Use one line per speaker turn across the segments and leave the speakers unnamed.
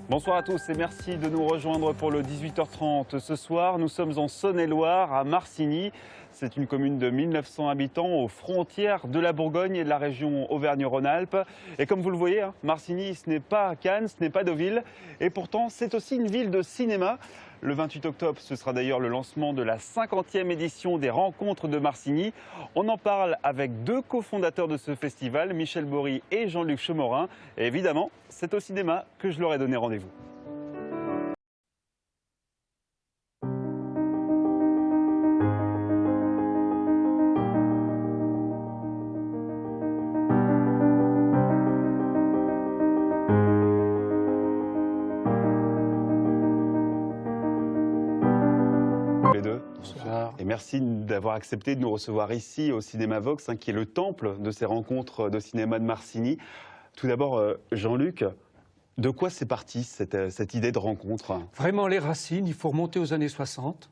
Bonsoir à tous et merci de nous rejoindre pour le 18h30. Ce soir, nous sommes en Saône-et-Loire, à Marcigny. C'est une commune de 1900 habitants aux frontières de la Bourgogne et de la région Auvergne-Rhône-Alpes. Et comme vous le voyez, Marcigny, ce n'est pas Cannes, ce n'est pas Deauville. Et pourtant, c'est aussi une ville de cinéma. Le 28 octobre, ce sera d'ailleurs le lancement de la 50e édition des Rencontres de Marcigny. On en parle avec deux cofondateurs de ce festival, Michel Bory et Jean-Luc Chemorin. Et évidemment, c'est au cinéma que je leur ai donné rendez-vous. Les deux. Bonsoir. Et merci d'avoir accepté de nous recevoir ici au Cinéma Vox, qui est le temple de ces rencontres de cinéma de Marcigny. Tout d'abord, Jean-Luc, de quoi c'est parti cette idée de rencontre?
Vraiment les racines, il faut remonter aux années 60.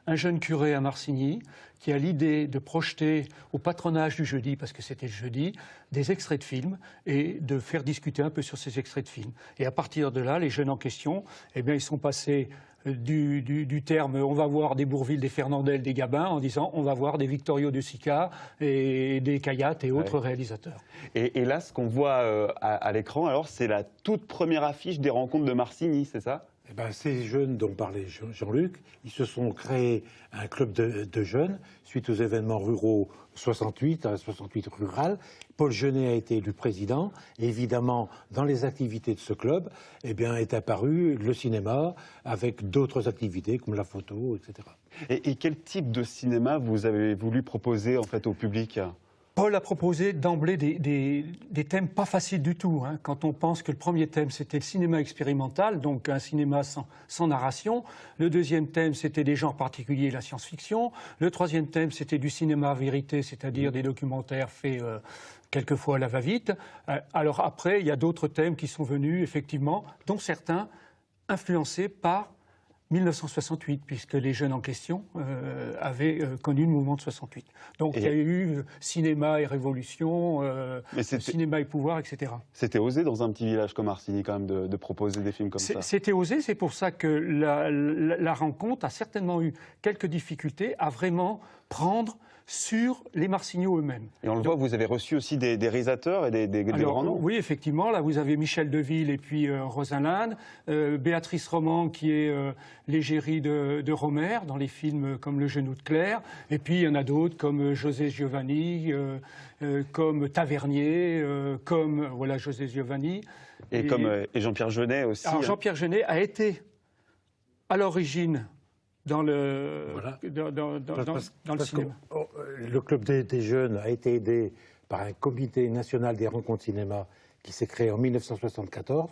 Un jeune curé à Marcigny qui a l'idée de projeter au patronage du jeudi, parce que c'était le jeudi, des extraits de films et de faire discuter un peu sur ces extraits de films. Et à partir de là, les jeunes en question, eh bien, ils sont passés du terme on va voir des Bourvil, des Fernandel, des Gabin, en disant on va voir des Victorio de Sica et des Cayat et autres réalisateurs.
Et là, ce qu'on voit à l'écran, alors, c'est la toute première affiche des Rencontres de Marcigny, c'est ça?
Eh ben, ces jeunes dont parlait Jean-Luc, ils se sont créés un club de jeunes suite aux événements ruraux 68, à la 68 rurale. Paul Genet a été élu président. Et évidemment, dans les activités de ce club, eh bien, est apparu le cinéma avec d'autres activités comme la photo, etc.
Et quel type de cinéma vous avez voulu proposer en fait au public?
Paul a proposé d'emblée des thèmes pas faciles du tout. Quand on pense que le premier thème, c'était le cinéma expérimental, donc un cinéma sans narration. Le deuxième thème, c'était des genres particuliers, la science-fiction. Le troisième thème, c'était du cinéma vérité, c'est-à-dire des documentaires faits quelquefois à la va-vite. Alors après, il y a d'autres thèmes qui sont venus, effectivement, dont certains influencés par 1968, puisque les jeunes en question avaient connu le mouvement de 68. Donc il y a eu cinéma et révolution, cinéma et pouvoir, etc.
C'était osé dans un petit village comme Marcigny quand même de proposer des films comme ça.
C'était osé, c'est pour ça que la rencontre a certainement eu quelques difficultés à vraiment prendre sur les Marcignots eux-mêmes.
Et on le voit, vous avez reçu aussi des réalisateurs et des grands noms.
Oui, effectivement. Là, vous avez Michel Deville et puis Rosalinde, Béatrice Roman qui est l'égérie de Romer dans les films comme Le Genou de Claire. Et puis, il y en a d'autres comme José Giovanni, comme Tavernier, comme voilà, José Giovanni.
Et Jean-Pierre Jeunet aussi.
Alors, Jean-Pierre Jeunet a été à l'origine dans le cinéma.
Le club des jeunes a été aidé par un comité national des rencontres cinéma qui s'est créé en 1974,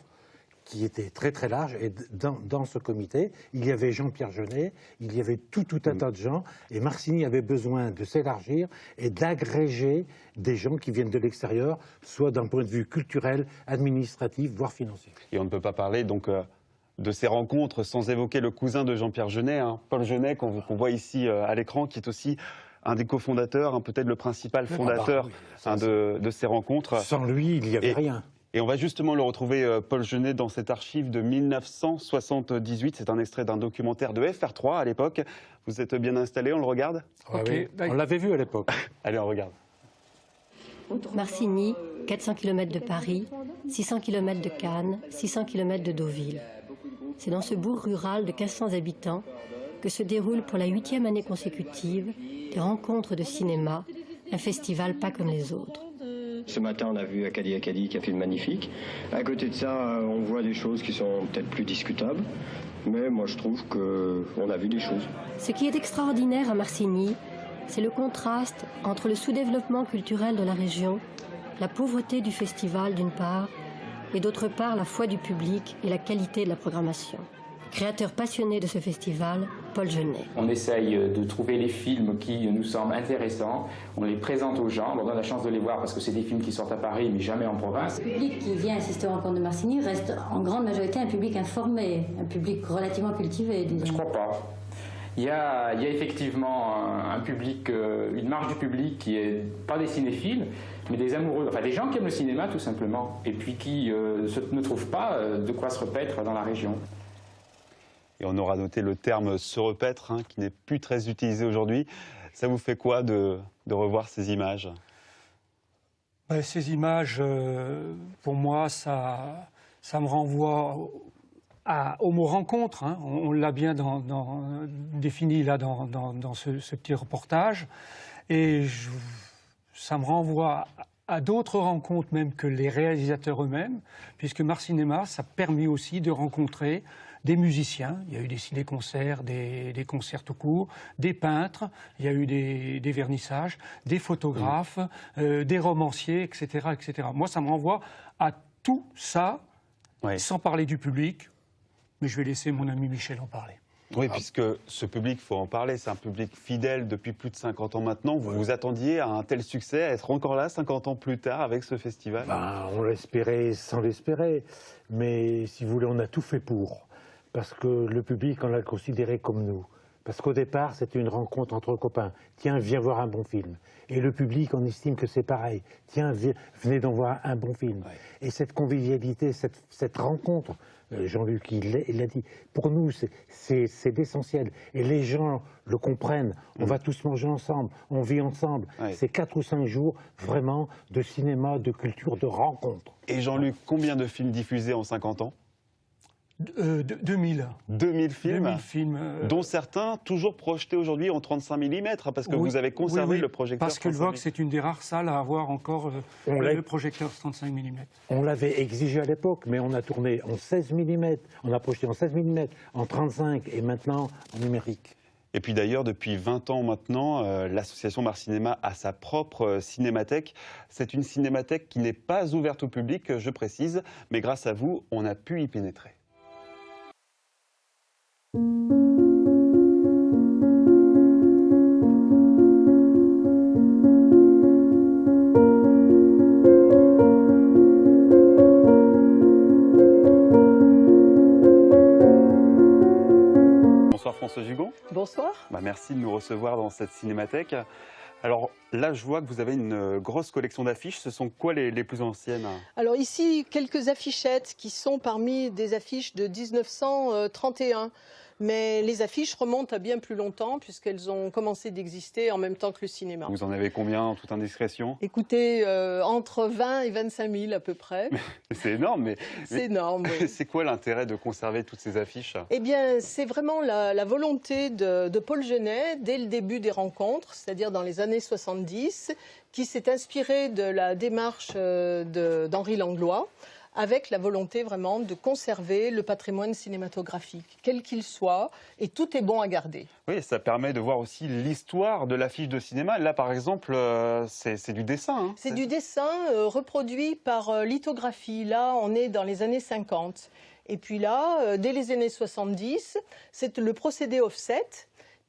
qui était très très large. Et dans ce comité, il y avait Jean-Pierre Jeunet, il y avait tout un tas de gens. Et Marcigny avait besoin de s'élargir et d'agréger des gens qui viennent de l'extérieur, soit d'un point de vue culturel, administratif, voire financier.
Et on ne peut pas parler donc de ces rencontres sans évoquer le cousin de Jean-Pierre Jeunet, Paul Genet, qu'on voit ici à l'écran, qui est aussi un des cofondateurs, peut-être le principal fondateur de ces rencontres.
Sans lui, il n'y avait rien.
Et on va justement le retrouver, Paul Genet, dans cette archive de 1978. C'est un extrait d'un documentaire de FR3 à l'époque. Vous êtes bien installé, on le regarde?
Okay. Oui. On l'avait vu à l'époque.
Allez, on regarde.
Marcigny, 400 km de Paris, 600 km de Cannes, 600 km de Deauville. C'est dans ce bourg rural de 1500 habitants que se déroule pour la 8e année consécutive des Rencontres de cinéma, un festival pas comme les autres.
Ce matin, on a vu Acadie qui a fait une magnifique. À côté de ça, on voit des choses qui sont peut-être plus discutables. Mais moi, je trouve qu'on a vu des choses.
Ce qui est extraordinaire à Marcigny, c'est le contraste entre le sous-développement culturel de la région, la pauvreté du festival d'une part, et d'autre part la foi du public et la qualité de la programmation. Créateur passionné de ce festival, Paul Genet.
On essaye de trouver les films qui nous semblent intéressants, on les présente aux gens, on leur donne la chance de les voir parce que c'est des films qui sortent à Paris mais jamais en province.
Le public qui vient assister aux Rencontres de Marcigny reste en grande majorité un public informé, un public relativement cultivé, disons.
Je crois pas. Il y a effectivement un public, une marge du public qui est pas des cinéphiles, mais des amoureux, enfin des gens qui aiment le cinéma tout simplement, et puis qui ne trouvent pas de quoi se repaître dans la région.
Et on aura noté le terme se repaître, qui n'est plus très utilisé aujourd'hui. Ça vous fait quoi de revoir ces images?
Ces images, pour moi, ça me renvoie au mot rencontre. On l'a bien défini là dans ce petit reportage. Et ça me renvoie à d'autres rencontres même que les réalisateurs eux-mêmes, puisque Mars Cinéma, ça a permis aussi de rencontrer des musiciens. Il y a eu des ciné-concerts, des concerts tout court, des peintres, il y a eu des vernissages, des photographes, des romanciers, etc., etc. Moi, ça me renvoie à tout ça, sans parler du public, mais je vais laisser mon ami Michel en parler.
Oui, puisque ce public, il faut en parler, c'est un public fidèle depuis plus de 50 ans maintenant. Vous vous attendiez à un tel succès, à être encore là 50 ans plus tard avec ce festival?
On l'espérait sans l'espérer, mais si vous voulez, on a tout fait pour. Parce que le public, on l'a considéré comme nous. Parce qu'au départ, c'était une rencontre entre copains. Tiens, viens voir un bon film. Et le public, on estime que c'est pareil. Tiens, venez d'en voir un bon film. Ouais. Et cette convivialité, cette rencontre, Jean-Luc, il l'a dit, pour nous, c'est essentiel. Et les gens le comprennent. On va tous manger ensemble, on vit ensemble. Ouais. C'est 4 ou 5 jours, vraiment, de cinéma, de culture, de rencontre.
Et Jean-Luc, combien de films diffusés en 50 ans?
2000.
2000 films,
2000 films
dont certains toujours projetés aujourd'hui en 35 mm, parce que vous avez conservé le projecteur.
Parce que le Vox, c'est une des rares salles à avoir encore le projecteur 35 mm.
On l'avait exigé à l'époque, mais on a tourné en 16 mm, on a projeté en 16 mm, en 35 et maintenant en numérique.
Et puis d'ailleurs, depuis 20 ans maintenant, l'association Mars Cinéma a sa propre cinémathèque. C'est une cinémathèque qui n'est pas ouverte au public, je précise, mais grâce à vous, on a pu y pénétrer. Bonsoir Françoise Jugon.
Bonsoir.
Merci de nous recevoir dans cette cinémathèque. Alors là, je vois que vous avez une grosse collection d'affiches. Ce sont quoi les plus anciennes?
Alors ici, quelques affichettes qui sont parmi des affiches de 1931. Mais les affiches remontent à bien plus longtemps puisqu'elles ont commencé d'exister en même temps que le cinéma.
Vous en avez combien en toute indiscrétion?
Écoutez, entre 20 et 25 000 à peu près.
C'est énorme,
c'est énorme. Oui.
C'est quoi l'intérêt de conserver toutes ces affiches?
Eh bien, c'est vraiment la volonté de Paul Genet, dès le début des rencontres, c'est-à-dire dans les années 70, qui s'est inspiré de la démarche d'Henri Langlois, avec la volonté vraiment de conserver le patrimoine cinématographique, quel qu'il soit, et tout est bon à garder.
Oui, ça permet de voir aussi l'histoire de l'affiche de cinéma. Là, par exemple, c'est du dessin.
C'est du dessin reproduit par lithographie. Là, on est dans les années 50. Et puis là, dès les années 70, c'est le procédé offset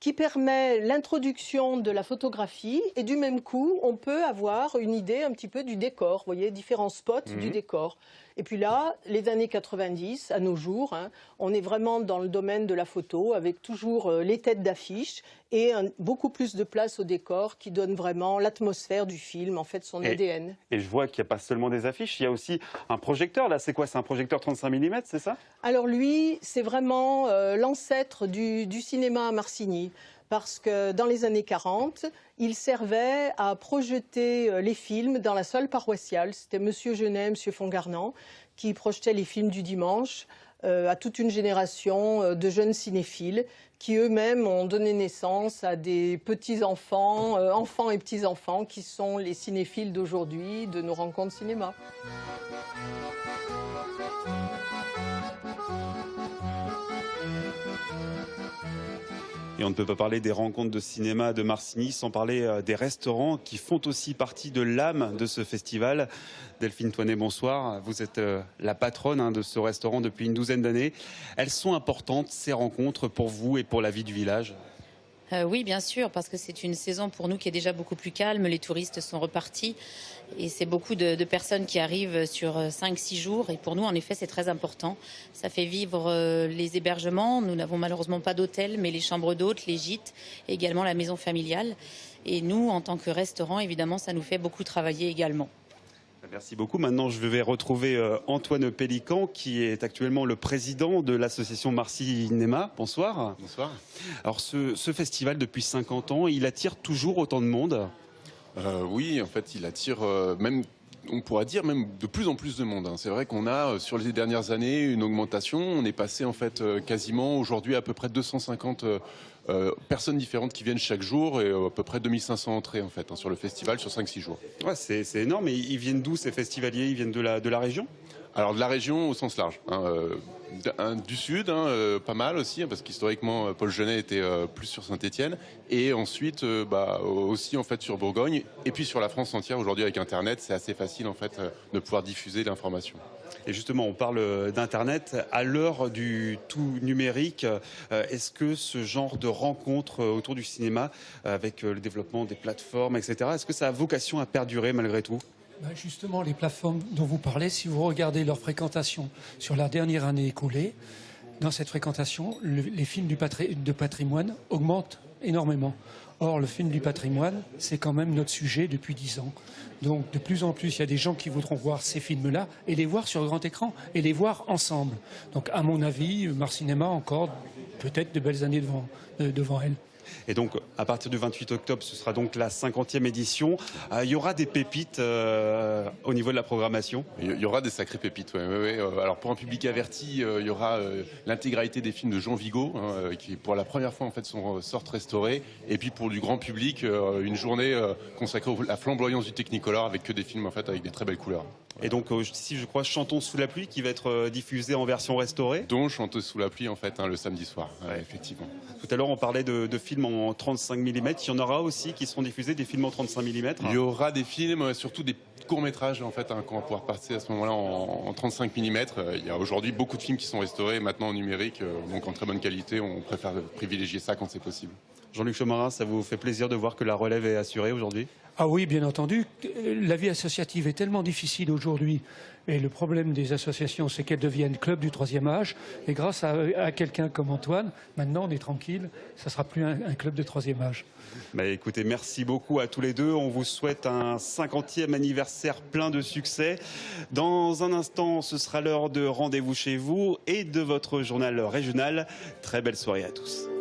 qui permet l'introduction de la photographie et du même coup, on peut avoir une idée un petit peu du décor, vous voyez, différents spots du décor. Et puis là, les années 90, à nos jours, on est vraiment dans le domaine de la photo avec toujours les têtes d'affiche et beaucoup plus de place au décor qui donne vraiment l'atmosphère du film, en fait, son ADN.
Et je vois qu'il n'y a pas seulement des affiches, il y a aussi un projecteur. Là, c'est quoi? C'est un projecteur 35 mm, c'est ça?
Alors lui, c'est vraiment l'ancêtre du cinéma à Marcigny. Parce que dans les années 40, il servait à projeter les films dans la salle paroissiale. C'était Monsieur Genet, Monsieur Fongarnant, qui projetait les films du dimanche à toute une génération de jeunes cinéphiles qui eux-mêmes ont donné naissance à des petits-enfants, enfants et petits-enfants, qui sont les cinéphiles d'aujourd'hui, de nos rencontres cinéma.
Et on ne peut pas parler des rencontres de cinéma de Marcigny sans parler des restaurants qui font aussi partie de l'âme de ce festival. Delphine Toinet, bonsoir. Vous êtes la patronne de ce restaurant depuis une douzaine d'années. Elles sont importantes, ces rencontres, pour vous et pour la vie du village?
Oui, bien sûr, parce que c'est une saison pour nous qui est déjà beaucoup plus calme. Les touristes sont repartis et c'est beaucoup de personnes qui arrivent sur 5-6 jours. Et pour nous, en effet, c'est très important. Ça fait vivre les hébergements. Nous n'avons malheureusement pas d'hôtel, mais les chambres d'hôtes, les gîtes, et également la maison familiale. Et nous, en tant que restaurant, évidemment, ça nous fait beaucoup travailler également.
Merci beaucoup. Maintenant, je vais retrouver Antoine Pélican, qui est actuellement le président de l'association Marcy Cinéma. Bonsoir.
Bonsoir.
Alors, ce festival, depuis 50 ans, il attire toujours autant de monde?
Oui, en fait, il attire même, on pourrait dire, même de plus en plus de monde. C'est vrai qu'on a, sur les dernières années, une augmentation. On est passé, en fait, quasiment aujourd'hui à peu près 250 personnes différentes qui viennent chaque jour et à peu près 2500 entrées, en fait, sur le festival sur 5-6 jours.
Ouais, c'est énorme. Et ils viennent d'où, ces festivaliers? Ils viennent de la région?
Alors, de la région au sens large. Du sud, pas mal aussi, parce qu'historiquement, Paul Genet était plus sur Saint-Étienne. Et ensuite, aussi, en fait, sur Bourgogne. Et puis sur la France entière. Aujourd'hui, avec Internet, c'est assez facile, en fait, de pouvoir diffuser l'information.
Et justement, on parle d'Internet. À l'heure du tout numérique, est-ce que ce genre de rencontres autour du cinéma, avec le développement des plateformes, etc., est-ce que ça a vocation à perdurer malgré tout?
Justement, les plateformes dont vous parlez, si vous regardez leur fréquentation sur la dernière année écoulée, dans cette fréquentation, les films de patrimoine augmentent énormément. Or, le film du patrimoine, c'est quand même notre sujet depuis 10 ans. Donc, de plus en plus, il y a des gens qui voudront voir ces films-là et les voir sur grand écran et les voir ensemble. Donc, à mon avis, Marcy Cinéma a encore peut-être de belles années devant elle.
Et donc, à partir du 28 octobre, ce sera donc la 50e édition. Il y aura des pépites au niveau de la programmation?
Il y aura des sacrées pépites, ouais. Alors, pour un public averti, il y aura l'intégralité des films de Jean Vigo, qui, pour la première fois, en fait, sortent restaurés. Et puis, pour du grand public, une journée consacrée à la flamboyance du Technicolor, avec que des films, en fait, avec des très belles couleurs.
Et donc, si je crois, Chantons sous la pluie, qui va être diffusé en version restaurée?
Dont Chanteuse sous la pluie, en fait, le samedi soir, effectivement.
Tout à l'heure, on parlait de films en 35 mm. Il y en aura aussi qui seront diffusés, des films en 35 mm?
Il y aura des films, surtout des courts-métrages, en fait, qu'on va pouvoir passer à ce moment-là en 35 mm. Il y a aujourd'hui beaucoup de films qui sont restaurés, maintenant en numérique, donc en très bonne qualité. On préfère privilégier ça quand c'est possible.
Jean-Luc Chomarin, ça vous fait plaisir de voir que la relève est assurée aujourd'hui?
Ah oui, bien entendu. La vie associative est tellement difficile aujourd'hui. Et le problème des associations, c'est qu'elles deviennent club du troisième âge. Et grâce à quelqu'un comme Antoine, maintenant on est tranquille. Ça ne sera plus un club de troisième âge.
Écoutez, merci beaucoup à tous les deux. On vous souhaite un 50e anniversaire plein de succès. Dans un instant, ce sera l'heure de Rendez-vous chez vous et de votre journal régional. Très belle soirée à tous.